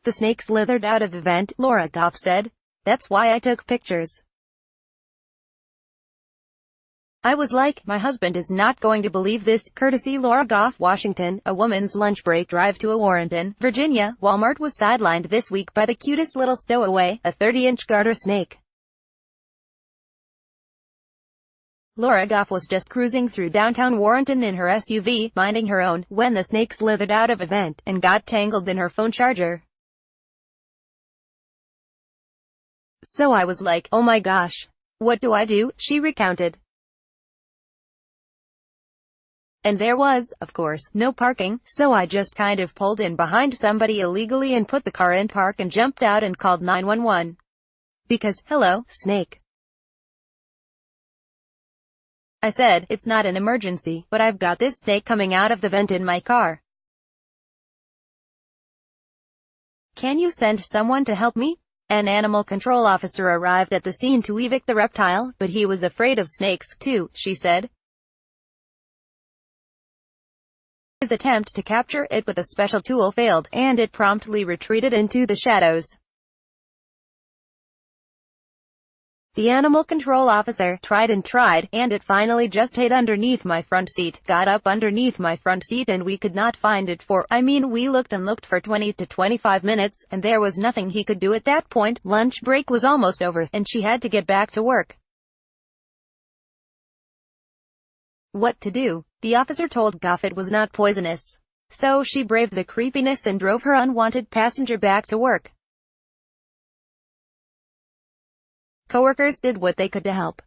The snake slithered out of the vent, Laura Goff said. That's why I took pictures. I was like, my husband is not going to believe this. Courtesy Laura Goff, Washington. A woman's lunch break drive to a Warrenton, Virginia, Walmart was sidelined this week by the cutest little stowaway, a 30-inch garter snake. Laura Goff was just cruising through downtown Warrenton in her SUV, minding her own, when the snake slithered out of a vent, and got tangled in her phone charger. So I was like, oh my gosh. What do I do? She recounted. And there was, of course, no parking, so I just kind of pulled in behind somebody illegally and put the car in park and jumped out and called 911. Because, hello, snake. I said, it's not an emergency, but I've got this snake coming out of the vent in my car. Can you send someone to help me? An animal control officer arrived at the scene to evict the reptile, but he was afraid of snakes, too, she said. His attempt to capture it with a special tool failed, and it promptly retreated into the shadows. The animal control officer tried, and it finally just hid underneath my front seat, got up underneath my front seat, and we could not find it we looked and looked for 20 to 25 minutes, and there was nothing he could do at that point. Lunch break was almost over, and she had to get back to work. What to do? The officer told Goff it was not poisonous. So she braved the creepiness and drove her unwanted passenger back to work. Coworkers did what they could to help.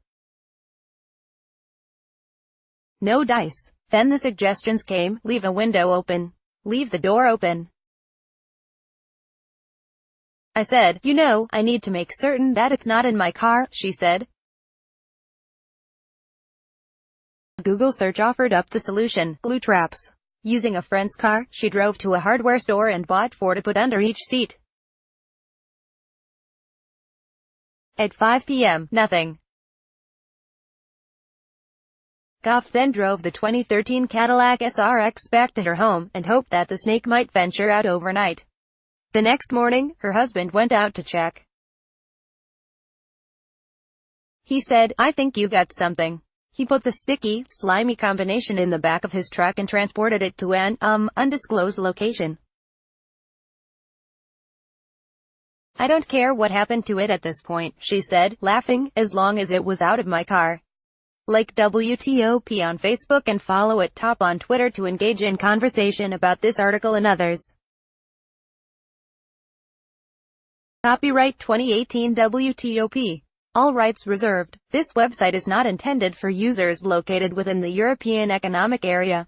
No dice. Then the suggestions came, leave a window open. Leave the door open. I said, I need to make certain that it's not in my car, she said. A Google search offered up the solution, glue traps. Using a friend's car, she drove to a hardware store and bought 4 to put under each seat. At 5 p.m., nothing. Goff then drove the 2013 Cadillac SRX back to her home, and hoped that the snake might venture out overnight. The next morning, her husband went out to check. He said, I think you got something. He put the sticky, slimy combination in the back of his truck and transported it to an, undisclosed location. I don't care what happened to it at this point, she said, laughing, as long as it was out of my car. Like WTOP on Facebook and follow at Top on Twitter to engage in conversation about this article and others. Copyright 2018 WTOP. All rights reserved. This website is not intended for users located within the European Economic Area.